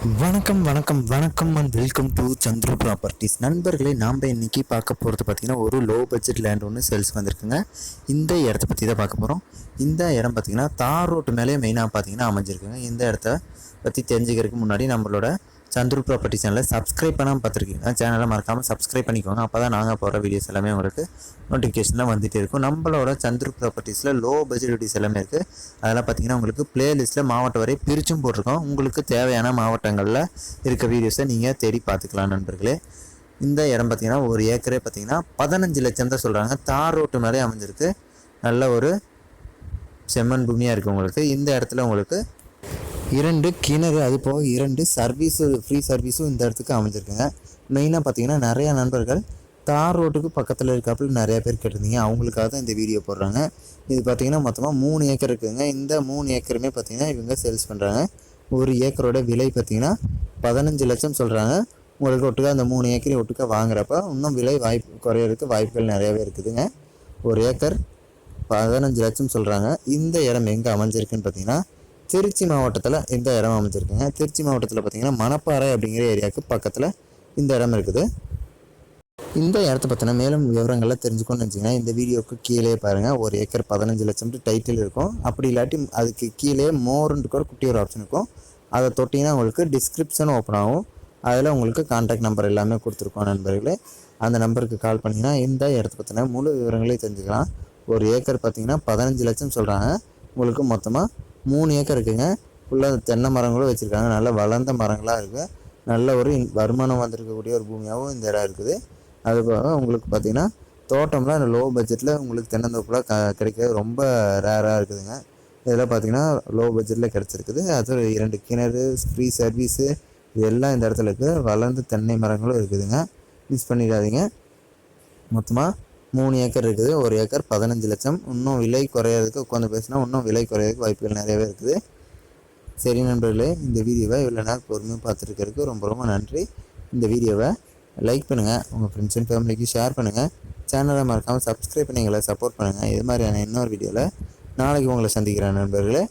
வணக்கம் வணக்கம் வணக்கம் and welcome to Chandru properties. நண்பர்களே, நாம் இன்றைக்கி பார்க்க போகிறது பார்த்திங்கன்னா ஒரு லோ பட்ஜெட் லேண்ட் ஒன்று சேல்ஸ் வந்திருக்குங்க. இந்த இடத்த பற்றி தான் பார்க்க போகிறோம். இந்த இடம் பார்த்திங்கன்னா தார் ரோட்டு மேலே மெயினாக பார்த்திங்கன்னா அமைஞ்சிருக்குங்க. இந்த இடத்த பற்றி தெரிஞ்சுக்கிறதுக்கு முன்னாடி நம்மளோட சந்துரு ப்ராப்பர்ட்டி சேனலை சப்ஸ்கிரைப் பண்ணாமல் பார்த்துருக்கீங்க, சேனலை மறக்காமல் சப்ஸ்கிரைப் பண்ணிக்கோங்க. அப்போ தான் நாங்கள் போகிற வீடியோஸ் எல்லாமே உங்களுக்கு நோட்டிஃபிகேஷனில் வந்துகிட்டே இருக்கும். நம்மளோட சந்துரு ப்ராப்பர்ட்டிஸில் லோ பட்ஜெட் வீடியோஸ் எல்லாமே இருக்குது. அதெல்லாம் பார்த்திங்கன்னா உங்களுக்கு ப்ளேலிஸ்ட்டில் மாவட்டம் வரை பிரிச்சும் போட்டிருக்கோம். உங்களுக்கு தேவையான மாவட்டங்களில் இருக்க வீடியோஸை நீங்கள் தேடி பார்த்துக்கலாம் நண்பர்களே. இந்த இடம் பார்த்திங்கன்னா ஒரு ஏக்கரே பார்த்திங்கன்னா 15 லட்சம் தான் சொல்கிறாங்க. தார் ரோட்டு மேலே அமைஞ்சிருக்கு. நல்ல ஒரு செம்மண் பூமியாக இருக்குது உங்களுக்கு. இந்த இடத்துல உங்களுக்கு 2 கிணறு, அது போக 2 ஃப்ரீ சர்வீஸும் இந்த இடத்துக்கு அமைஞ்சிருக்குங்க. மெயினாக பார்த்தீங்கன்னா நிறையா நண்பர்கள் தார் ரோட்டுக்கு பக்கத்தில் இருக்காப்புல நிறையா பேர் கேட்டிருந்தீங்க. அவங்களுக்காக தான் இந்த வீடியோ போடுறாங்க. இது பார்த்திங்கன்னா மொத்தமாக 3 ஏக்கர் இருக்குதுங்க. இந்த 3 ஏக்கருமே பார்த்திங்கன்னா இவங்க சேல்ஸ் பண்ணுறாங்க. ஒரு ஏக்கரோட விலை பார்த்திங்கன்னா 15 லட்சம் சொல்கிறாங்க. உங்களுக்கு ஒட்டுக்கா அந்த 3 ஏக்கரையும் ஒட்டுக்கா வாங்குறப்ப இன்னும் விலை குறையிறதுக்கு வாய்ப்புகள் நிறையாவே இருக்குதுங்க. ஒரு ஏக்கர் 15 லட்சம் சொல்கிறாங்க. இந்த இடம் எங்கே அமைஞ்சிருக்குன்னு பார்த்தீங்கன்னா திருச்சி மாவட்டத்தில் இந்த இடம் அமைஞ்சிருக்குங்க. திருச்சி மாவட்டத்தில் பார்த்திங்கன்னா மணப்பாறை அப்படிங்கிற ஏரியாவுக்கு பக்கத்தில் இந்த இடம் இருக்குது. இந்த இடத்த பற்றின மேலும் விவரங்கள்லாம் தெரிஞ்சுக்கணும்னு வச்சிங்கன்னா இந்த வீடியோவுக்கு கீழே பாருங்கள். ஒரு ஏக்கர் 15 லட்சம் டைட்டில் இருக்கும். அப்படி இல்லாட்டி அதுக்கு கீழே மோர்ன்ட்டு கூட குட்டி ஒரு ஆப்ஷன் இருக்கும். அதை தொட்டிங்கன்னா உங்களுக்கு டிஸ்கிரிப்ஷன் ஓப்பன் ஆகும். அதில் உங்களுக்கு கான்டாக்ட் நம்பர் எல்லாமே கொடுத்துருக்கோம் நண்பர்களே. அந்த நம்பருக்கு கால் பண்ணிங்கன்னா இந்த இடத்த பற்றின முழு விவரங்களையும் தெரிஞ்சுக்கலாம். ஒரு ஏக்கர் பார்த்திங்கன்னா 15 லட்சம் சொல்கிறாங்க. உங்களுக்கு மொத்தமாக 3 ஏக்கர் இருக்குதுங்க. ஃபுல்லாக தென்னை மரங்களும் வச்சுருக்காங்க. நல்ல வளர்ந்த மரங்களாக இருக்குது. நல்ல ஒரு வருமானம் வந்திருக்கக்கூடிய ஒரு பூமியாகவும் இந்த இடம் இருக்குது. அதுபோக உங்களுக்கு பார்த்திங்கன்னா தோட்டம்லாம் இந்த லோ பட்ஜெட்டில் உங்களுக்கு தென்னந்தோப்புலாம் கிடைக்கிறது ரொம்ப ரேராக இருக்குதுங்க. இதெல்லாம் பார்த்திங்கன்னா லோ பட்ஜெட்டில் கிடச்சிருக்குது. அது 2 கிணறு, ஃப்ரீ சர்வீஸு, இதெல்லாம் இந்த இடத்துல இருக்குது. வளர்ந்த தென்னை மரங்களும் இருக்குதுங்க. மிஸ் பண்ணிடாதீங்க. மொத்தமாக 3 ஏக்கர் இருக்குது. ஒரு ஏக்கர் 15 லட்சம். இன்னும் விலை குறையிறதுக்கு உட்காந்து பேசினா இன்னும் விலை குறையிறதுக்கு வாய்ப்புகள் நிறையவே இருக்குது. சரி நண்பர்களே, இந்த வீடியோவை இவ்வளோ நேரம் பொறுமையாக பார்த்துருக்கிறதுக்கு ரொம்ப ரொம்ப நன்றி. இந்த வீடியோவை லைக் பண்ணுங்கள், உங்கள் ஃப்ரெண்ட்ஸ் அண்ட் ஃபேமிலிக்கு ஷேர் பண்ணுங்கள். சேனலை மறக்காமல் சப்ஸ்கிரைப் பண்ணி எங்களை சப்போர்ட் பண்ணுங்கள். இது மாதிரியான இன்னொரு வீடியோவில் நாளைக்கு உங்களை சந்திக்கிறேன் நண்பர்களே.